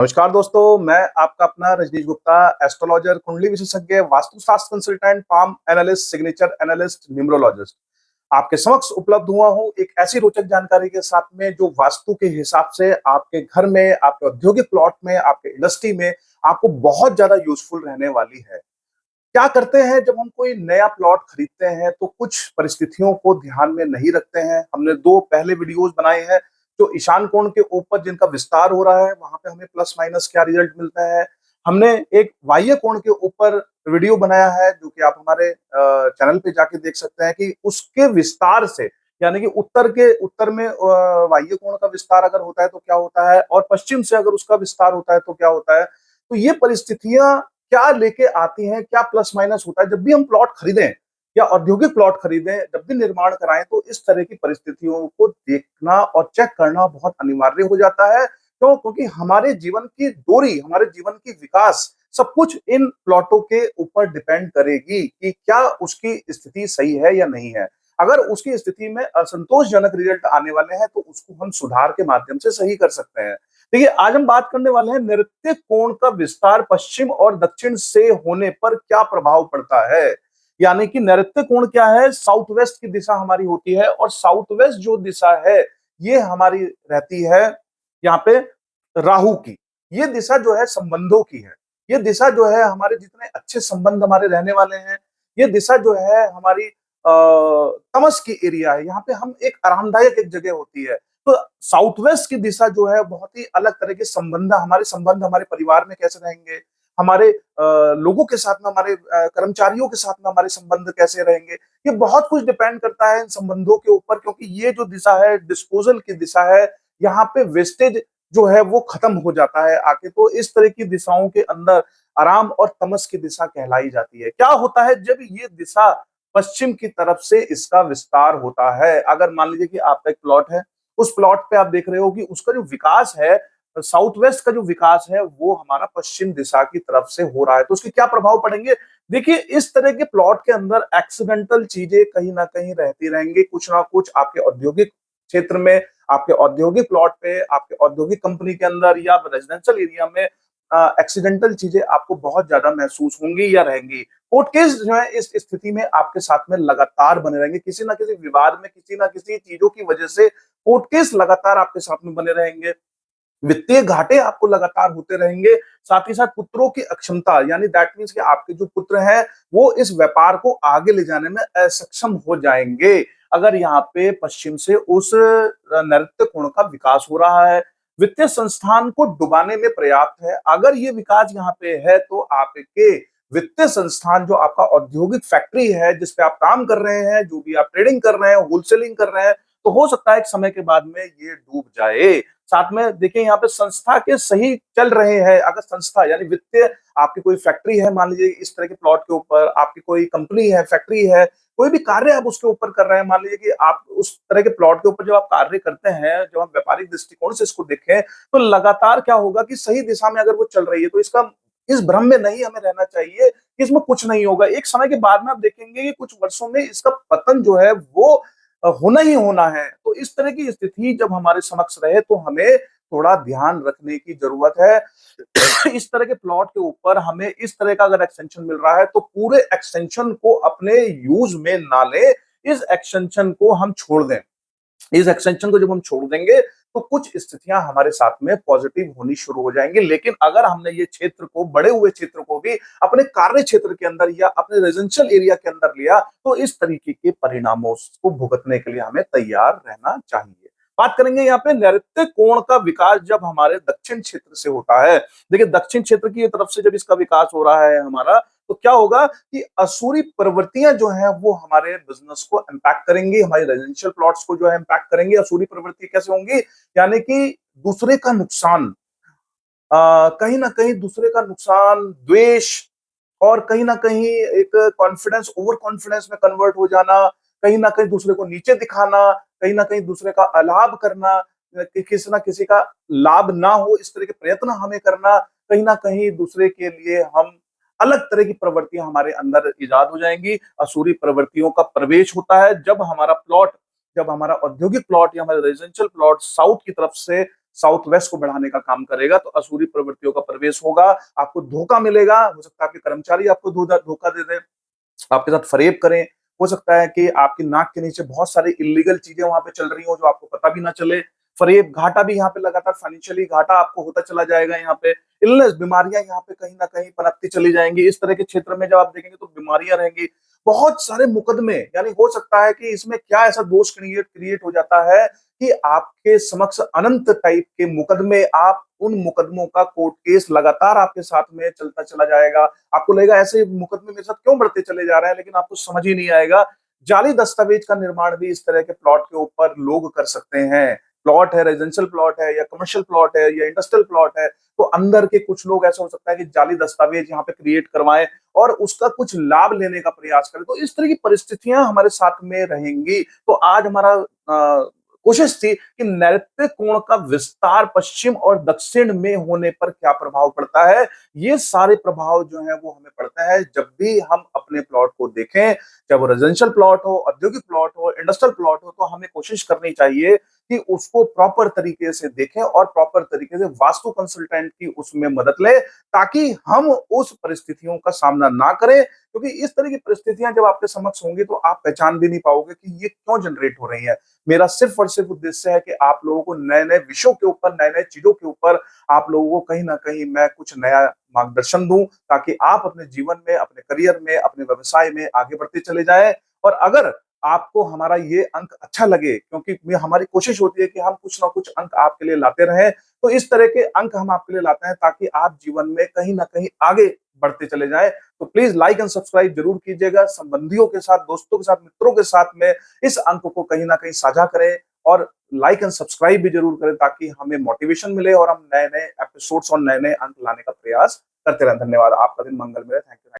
नमस्कार दोस्तों, मैं आपका अपना रजनीश गुप्ता, एस्ट्रोलॉजर, कुंडली विशेषज्ञ, वास्तुशास्त्र consultant, palm analyst, signature analyst, numerologist आपके समक्ष उपलब्ध हुआ हूं एक ऐसी रोचक जानकारी के साथ में जो वास्तु के हिसाब से आपके घर में, आपके औद्योगिक प्लॉट में, आपके इंडस्ट्री में आपको बहुत ज्यादा यूजफुल रहने वाली है। क्या करते हैं जब हम कोई नया प्लॉट खरीदते हैं तो कुछ परिस्थितियों को ध्यान में नहीं रखते हैं। हमने दो पहले वीडियोस बनाए हैं जो ईशान कोण के ऊपर जिनका विस्तार हो रहा है वहां पे हमें प्लस माइनस क्या रिजल्ट मिलता है। हमने एक बाह्य कोण के ऊपर वीडियो बनाया है जो कि आप हमारे चैनल पे जाके देख सकते हैं कि उसके विस्तार से यानी कि उत्तर में बाह्य कोण का विस्तार अगर होता है तो क्या होता है और पश्चिम से अगर उसका विस्तार होता है तो क्या होता है। तो ये परिस्थितियां क्या लेके आती हैं, क्या प्लस माइनस होता है जब भी हम प्लॉट खरीदें या औद्योगिक प्लॉट खरीदें, जब भी निर्माण कराएं तो इस तरह की परिस्थितियों को देखना और चेक करना बहुत अनिवार्य हो जाता है। क्यों? क्योंकि हमारे जीवन की डोरी, हमारे जीवन की विकास सब कुछ इन प्लॉटों के ऊपर डिपेंड करेगी कि क्या उसकी स्थिति सही है या नहीं है। अगर उसकी स्थिति में असंतोषजनक रिजल्ट आने वाले हैं तो उसको हम सुधार के माध्यम से सही कर सकते हैं। देखिए, आज हम बात करने वाले हैं नैऋत्य कोण का विस्तार पश्चिम और दक्षिण से होने पर क्या प्रभाव पड़ता है। यानी कि नैऋत्य कोण क्या है? साउथ वेस्ट की दिशा हमारी होती है और साउथ वेस्ट जो दिशा है ये हमारी रहती है यहाँ पे राहु की। ये दिशा जो है संबंधों की है। ये दिशा जो है हमारे जितने अच्छे संबंध हमारे रहने वाले हैं, ये दिशा जो है हमारी तमस की एरिया है। यहाँ पे हम एक आरामदायक एक जगह होती है। तो साउथ वेस्ट की दिशा जो है बहुत ही अलग तरह के संबंध हमारे परिवार में कैसे रहेंगे, हमारे लोगों के साथ में, हमारे कर्मचारियों के साथ में हमारे संबंध कैसे रहेंगे। ये बहुत कुछ डिपेंड करता है इन संबंधों के ऊपर, क्योंकि ये जो दिशा है डिस्पोजल की दिशा है। यहाँ पे वेस्टेज जो है वो खत्म हो जाता है आके। तो इस तरह की दिशाओं के अंदर आराम और तमस की दिशा कहलाई जाती है। क्या होता है जब ये दिशा पश्चिम की तरफ से इसका विस्तार होता है। अगर मान लीजिए कि आपका एक प्लॉट है, उस प्लॉट पे आप देख रहे हो कि उसका जो विकास है, साउथ वेस्ट का जो विकास है वो हमारा पश्चिम दिशा की तरफ से हो रहा है, तो उसके क्या प्रभाव पड़ेंगे। देखिए, इस तरह के प्लॉट के अंदर एक्सीडेंटल चीजें कहीं ना कहीं रहती रहेंगी। कुछ ना कुछ आपके औद्योगिक क्षेत्र में, आपके औद्योगिक प्लॉट पे, आपके औद्योगिक कंपनी के अंदर या रेजिडेंशियल एरिया में एक्सीडेंटल चीजें आपको बहुत ज्यादा महसूस होंगी या रहेंगी। कोर्ट केस जो है इस स्थिति में आपके साथ में लगातार बने रहेंगे। किसी ना किसी विवाद में, किसी ना किसी चीजों की वजह से कोर्ट केस लगातार आपके साथ में बने रहेंगे। वित्तीय घाटे आपको लगातार होते रहेंगे। साथ ही साथ पुत्रों की अक्षमता, यानी दैट मीन्स कि आपके जो पुत्र हैं वो इस व्यापार को आगे ले जाने में असक्षम हो जाएंगे अगर यहाँ पे पश्चिम से उस नैऋत्य कोण का विकास हो रहा है। वित्तीय संस्थान को डुबाने में पर्याप्त है। अगर ये विकास यहाँ पे है तो आपके वित्तीय संस्थान, जो आपका औद्योगिक फैक्ट्री है जिसपे आप काम कर रहे हैं, जो भी आप ट्रेडिंग कर रहे हैं, होलसेलिंग कर रहे हैं, तो हो सकता है एक समय के बाद में ये डूब जाए। साथ में देखिए, यहाँ पे संस्था के सही चल रहे हैं। अगर संस्था यानी वित्तीय, आपकी कोई फैक्ट्री है, मान लीजिए इस तरह के प्लॉट के ऊपर आपकी कोई कंपनी है, फैक्ट्री है, कोई भी कार्य आप उसके ऊपर कर रहे हैं, मान लीजिए कि आप उस तरह के प्लॉट के ऊपर जब आप कार्य करते हैं, जब हम व्यापारिक दृष्टिकोण से इसको देखें तो लगातार क्या होगा कि सही दिशा में अगर वो चल रही है तो इसका इस भ्रम में नहीं हमें रहना चाहिए कि इसमें कुछ नहीं होगा। एक समय के बाद में आप देखेंगे कि कुछ वर्षों में इसका पतन जो है वो होना ही होना है। तो इस तरह की स्थिति जब हमारे समक्ष रहे तो हमें थोड़ा ध्यान रखने की जरूरत है। इस तरह के प्लॉट के ऊपर हमें इस तरह का अगर एक्सटेंशन मिल रहा है तो पूरे एक्सटेंशन को अपने यूज में ना ले, इस एक्सटेंशन को हम छोड़ दें। इस एक्सटेंशन को जब हम छोड़ देंगे तो कुछ स्थितियां हमारे साथ में पॉजिटिव होनी शुरू हो जाएंगी। लेकिन अगर हमने ये क्षेत्र को, बड़े हुए क्षेत्र को भी अपने कार्य क्षेत्र के अंदर या अपने रेजिडेंशियल एरिया के अंदर लिया तो इस तरीके के परिणामों को भुगतने के लिए हमें तैयार रहना चाहिए। बात करेंगे यहाँ पे नैऋत्य कोण का विकास जब हमारे दक्षिण क्षेत्र से होता है। देखिए, दक्षिण क्षेत्र की तरफ से जब इसका विकास हो रहा है हमारा, तो क्या होगा कि असुरी प्रवृत्तियां जो हैं वो हमारे बिजनेस को इंपैक्ट करेंगी, हमारे रेजिडेंशियल प्लॉट्स को जो है इंपैक्ट करेंगी। असुरी प्रवृत्ति कैसे होंगी? यानी कि दूसरे का नुकसान, कहीं ना कहीं दूसरे का नुकसान, द्वेष, और कहीं ना कहीं एक कॉन्फिडेंस, ओवर कॉन्फिडेंस में कन्वर्ट हो जाना, कहीं ना कहीं दूसरे को नीचे दिखाना, कहीं ना कहीं दूसरे का अलाभ करना, कि किसी ना किसी का लाभ ना हो इस तरह के प्रयत्न हमें करना, कहीं ना कहीं दूसरे के लिए हम अलग तरह की प्रवृत्तियां हमारे अंदर इजाद हो जाएंगी। असुरी प्रवृत्तियों का प्रवेश होता है जब हमारा प्लॉट, जब हमारा औद्योगिक प्लॉट या हमारा रेजिडेंशियल प्लॉट साउथ की तरफ से साउथ वेस्ट को बढ़ाने का काम करेगा। तो असुरी प्रवृत्तियों का प्रवेश होगा, आपको धोखा मिलेगा, हो सकता है आपके कर्मचारी आपको धोखा दे दें, आपके साथ फरेब करें। हो सकता है कि आपकी नाक के नीचे बहुत सारी इल्लीगल चीजें वहां पे चल रही हो जो आपको पता भी ना चले। फरेब, घाटा भी यहाँ पे लगातार फाइनेंशियली घाटा आपको होता चला जाएगा। यहाँ पे इलनेस, बीमारियां यहाँ पे कहीं ना कहीं पनपती चली जाएंगी। इस तरह के क्षेत्र में जब आप देखेंगे तो बीमारियां रहेंगी, बहुत सारे मुकदमे, यानी हो सकता है कि इसमें क्या ऐसा दोष क्रिएट क्रिएट हो जाता है कि आपके समक्ष अनंत टाइप के मुकदमे, आप उन मुकदमों का कोर्ट केस लगातार आपके साथ में चलता चला जाएगा। आपको लगेगा ऐसे मुकदमे मेरे साथ क्यों बढ़ते चले जा रहे हैं, लेकिन आपको समझ ही नहीं आएगा। जाली दस्तावेज का निर्माण भी इस तरह के प्लॉट के ऊपर लोग कर सकते हैं। प्लॉट है, रेजिडेंशियल प्लॉट है या कमर्शियल प्लॉट है या इंडस्ट्रियल प्लॉट है, तो अंदर के कुछ लोग, ऐसा हो सकता है कि जाली दस्तावेज यहाँ पे क्रिएट करवाएं और उसका कुछ लाभ लेने का प्रयास करें। तो इस तरह की परिस्थितियां हमारे साथ में रहेंगी। तो आज हमारा कोशिश थी कि नैऋत्य कोण का विस्तार पश्चिम और दक्षिण में होने पर क्या प्रभाव पड़ता है। ये सारे प्रभाव जो है वो हमें पड़ता है जब भी हम अपने प्लॉट को देखें, चाहे वो रेजिडेंशियल प्लॉट हो, औद्योगिक प्लॉट हो, इंडस्ट्रियल प्लॉट हो, तो हमें कोशिश करनी चाहिए कि उसको प्रॉपर तरीके से देखें और प्रॉपर तरीके से वास्तु कंसल्टेंट की उसमें मदद लें, ताकि हम उस परिस्थितियों का सामना ना करें। क्योंकि इस तरह की परिस्थितियां जब आपके समक्ष होंगी तो आप पहचान भी नहीं पाओगे कि ये क्यों जनरेट हो रही है। मेरा सिर्फ और सिर्फ उद्देश्य है कि आप लोगों को नए नए विषयों के ऊपर, नए नए चीजों के ऊपर आप लोगों को कहीं ना कहीं मैं कुछ नया मार्गदर्शन दूं, ताकि आप अपने जीवन में, अपने करियर में, अपने व्यवसाय में आगे बढ़ते चले जाएं। और अगर आपको हमारा ये अंक अच्छा लगे, क्योंकि हमारी कोशिश होती है कि हम कुछ ना कुछ अंक आपके लिए लाते रहें, तो इस तरह के अंक हम आपके लिए लाते हैं ताकि आप जीवन में कहीं ना कहीं आगे बढ़ते चले जाएं। तो प्लीज लाइक एंड सब्सक्राइब जरूर कीजिएगा। संबंधियों के साथ, दोस्तों के साथ, मित्रों के साथ में इस अंक को कहीं ना कहीं साझा करें और लाइक एंड सब्सक्राइब भी जरूर करें, ताकि हमें मोटिवेशन मिले और हम नए नए एपिसोड्स और नए नए अंक लाने का प्रयास करते रहें। धन्यवाद। आपका दिन मंगलमय। Thank you.